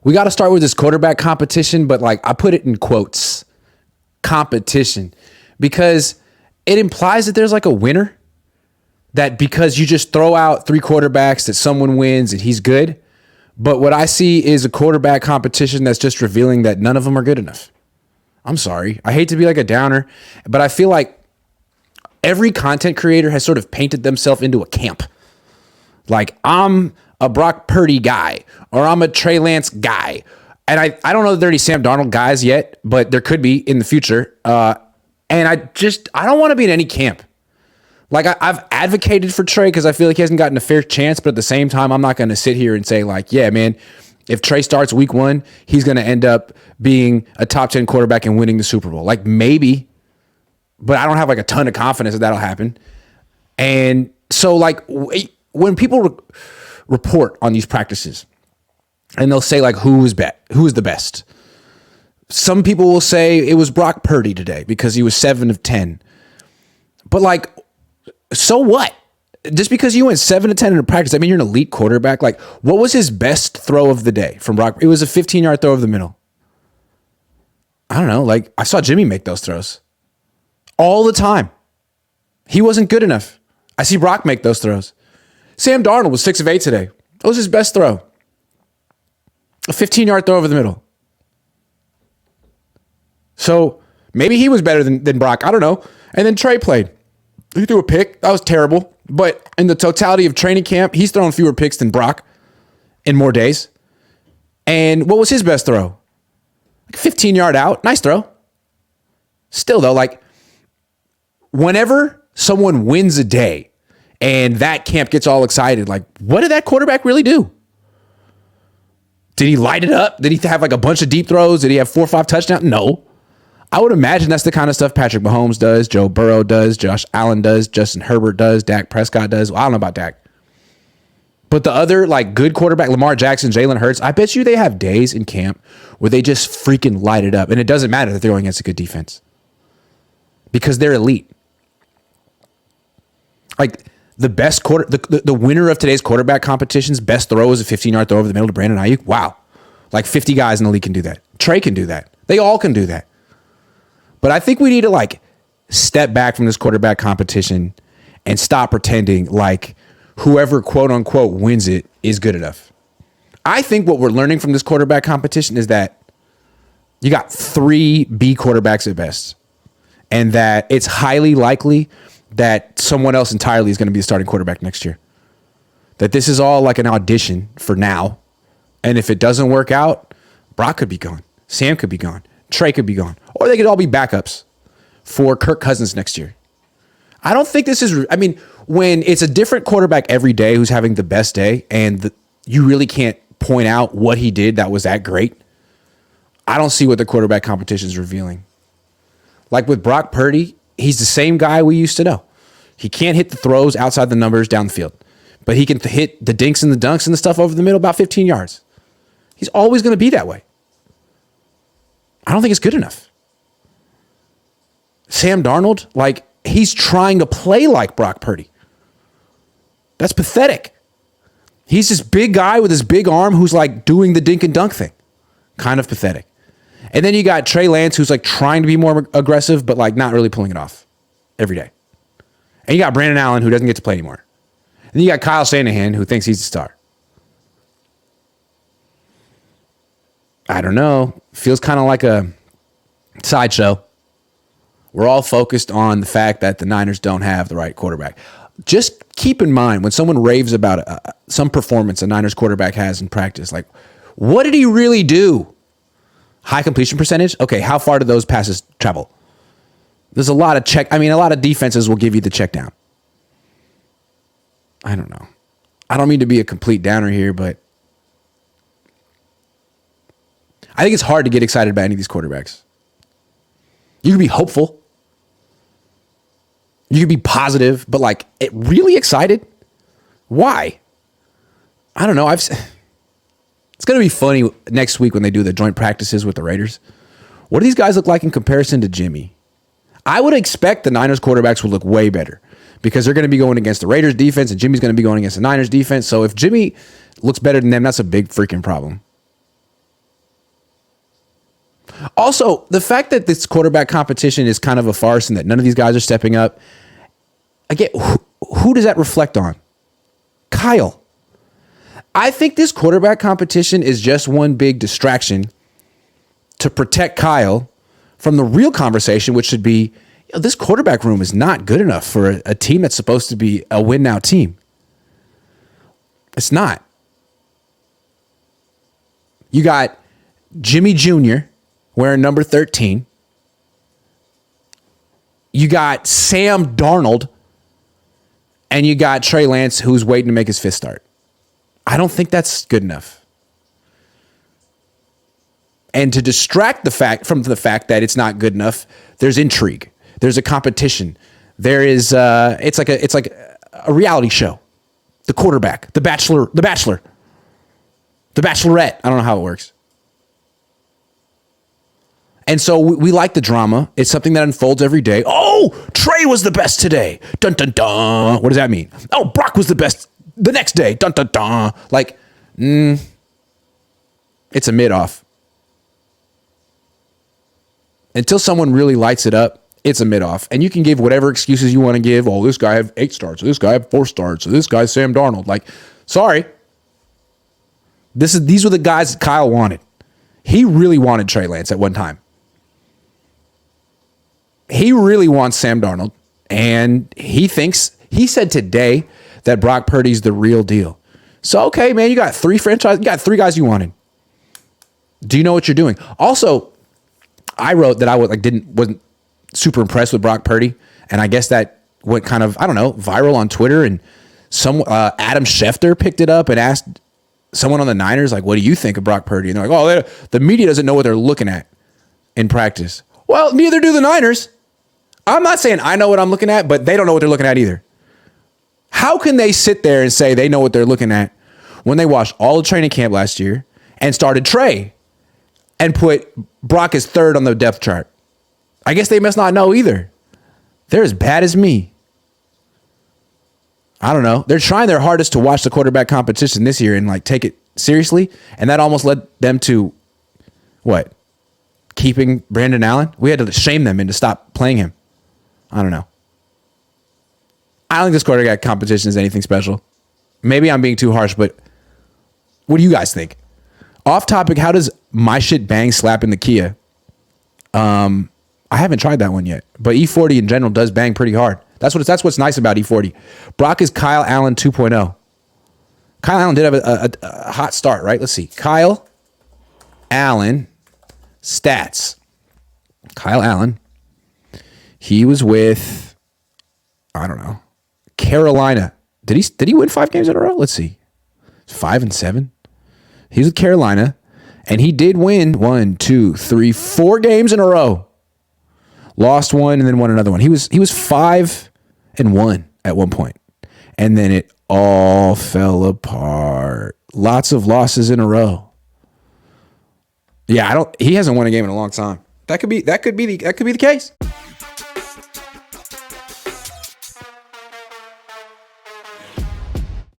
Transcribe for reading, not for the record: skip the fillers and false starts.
we got to start with this quarterback competition, but like I put it in quotes, competition, because it implies that there's like a winner, that because you just throw out 3 quarterbacks that someone wins and he's good. But what I see is a quarterback competition that's just revealing that none of them are good enough. I'm sorry. I hate to be like a downer, but I feel like every content creator has sort of painted themselves into a camp. Like, I'm a Brock Purdy guy, or I'm a Trey Lance guy. And I don't know that there are any Sam Darnold guys yet, but there could be in the future. And I don't want to be in any camp. Like, I've advocated for Trey because I feel like he hasn't gotten a fair chance, but at the same time, I'm not going to sit here and say like, yeah, man, if Trey starts week 1, he's going to end up being a top 10 quarterback and winning the Super Bowl. Like, maybe, but I don't have like a ton of confidence that that'll happen. And so like when people report on these practices and they'll say like, who is the best? Some people will say it was Brock Purdy today because he was 7 of 10. But like, so what? Just because you went 7 of 10 in a practice, I mean, you're an elite quarterback. Like, what was his best throw of the day from Brock? It was a 15-yard throw over the middle. I don't know. Like, I saw Jimmy make those throws all the time. He wasn't good enough. I see Brock make those throws. Sam Darnold was 6 of 8 today. That was his best throw. A 15-yard throw over the middle. So maybe he was better than Brock. I don't know. And then Trey played. He threw a pick. That was terrible. But in the totality of training camp, he's thrown fewer picks than Brock in more days. And what was his best throw? Like 15-yard out. Nice throw. Still, though, like, whenever someone wins a day and that camp gets all excited, like, what did that quarterback really do? Did he light it up? Did he have like a bunch of deep throws? Did he have 4 or 5 touchdowns? No. I would imagine that's the kind of stuff Patrick Mahomes does, Joe Burrow does, Josh Allen does, Justin Herbert does, Dak Prescott does. Well, I don't know about Dak. But the other like good quarterback, Lamar Jackson, Jalen Hurts, I bet you they have days in camp where they just freaking light it up. And it doesn't matter that they're going against a good defense because they're elite. Like the best the winner of today's quarterback competition's best throw is a 15-yard throw over the middle to Brandon Ayuk. Wow. Like 50 guys in the league can do that. Trey can do that. They all can do that. But I think we need to like step back from this quarterback competition and stop pretending like whoever quote unquote wins it is good enough. I think what we're learning from this quarterback competition is that you got 3 B quarterbacks at best, and that it's highly likely that someone else entirely is going to be the starting quarterback next year. That this is all like an audition for now. And if it doesn't work out, Brock could be gone. Sam could be gone. Trey could be gone. Or they could all be backups for Kirk Cousins next year. I don't think this is... I mean, when it's a different quarterback every day who's having the best day and you really can't point out what he did that was that great, I don't see what the quarterback competition is revealing. Like with Brock Purdy, he's the same guy we used to know. He can't hit the throws outside the numbers down the field, but he can hit the dinks and the dunks and the stuff over the middle about 15 yards. He's always going to be that way. I don't think it's good enough. Sam Darnold, like, he's trying to play like Brock Purdy. That's pathetic. He's this big guy with his big arm who's like doing the dink and dunk thing. Kind of pathetic. And then you got Trey Lance who's like trying to be more aggressive, but like not really pulling it off every day. And you got Brandon Allen who doesn't get to play anymore. And then you got Kyle Shanahan who thinks he's the star. I don't know. Feels kind of like a sideshow. We're all focused on the fact that the Niners don't have the right quarterback. Just keep in mind when someone raves about some performance a Niners quarterback has in practice, like, what did he really do? High completion percentage? Okay, how far do those passes travel? There's a lot of a lot of defenses will give you the check down. I don't know. I don't mean to be a complete downer here, but I think it's hard to get excited about any of these quarterbacks. You can be hopeful. You can be positive, but like, really excited? Why? I don't know. It's going to be funny next week when they do the joint practices with the Raiders. What do these guys look like in comparison to Jimmy? I would expect the Niners quarterbacks will look way better because they're going to be going against the Raiders defense and Jimmy's going to be going against the Niners defense. So if Jimmy looks better than them, that's a big freaking problem. Also, the fact that this quarterback competition is kind of a farce and that none of these guys are stepping up, again, who does that reflect on? Kyle. I think this quarterback competition is just one big distraction to protect Kyle from the real conversation, which should be, this quarterback room is not good enough for a team that's supposed to be a win now team. It's not. You got Jimmy Jr. wearing number 13. You got Sam Darnold. And you got Trey Lance, who's waiting to make his fifth start. I don't think that's good enough. And to distract the fact that it's not good enough, there's intrigue. There's a competition. There is it's like a reality show. The quarterback, the bachelor, the bachelorette. I don't know how it works. And so we like the drama. It's something that unfolds every day. Oh, Trey was the best today. Dun, dun, dun. What does that mean? Oh, Brock was the best the next day. Dun, dun, dun. Like, it's a mid-off. Until someone really lights it up, it's a mid-off. And you can give whatever excuses you want to give. Oh, this guy had 8 starts. Or this guy had 4 starts. Or this guy's Sam Darnold. Like, sorry. These were the guys that Kyle wanted. He really wanted Trey Lance at one time. He really wants Sam Darnold, and he said today that Brock Purdy's the real deal. So, okay, man, you got 3 guys you wanted. Do you know what you're doing? Also, I wrote that I wasn't super impressed with Brock Purdy, and I guess that went kind of, I don't know, viral on Twitter, and Adam Schefter picked it up and asked someone on the Niners, like, what do you think of Brock Purdy? And they're like, oh, the media doesn't know what they're looking at in practice. Well, neither do the Niners. I'm not saying I know what I'm looking at, but they don't know what they're looking at either. How can they sit there and say they know what they're looking at when they watched all the training camp last year and started Trey and put Brock as 3rd on the depth chart? I guess they must not know either. They're as bad as me. I don't know. They're trying their hardest to watch the quarterback competition this year and like take it seriously. And that almost led them to what? Keeping Brandon Allen? We had to shame them into stop playing him. I don't know. I don't think this quarterback competition is anything special. Maybe I'm being too harsh, but what do you guys think? Off topic, how does my shit bang slap in the Kia? I haven't tried that one yet, but E40 in general does bang pretty hard. That's what's nice about E40. Brock is Kyle Allen 2.0. Kyle Allen did have a hot start, right? Let's see. Kyle Allen stats. Kyle Allen. He was with, I don't know, Carolina. Did he win 5 games in a row? Let's see. 5-7. He was with Carolina, and he did win 4 games in a row. Lost one and then won another one. He was 5-1 at one point, and then it all fell apart. Lots of losses in a row. Yeah, he hasn't won a game in a long time. That could be the case.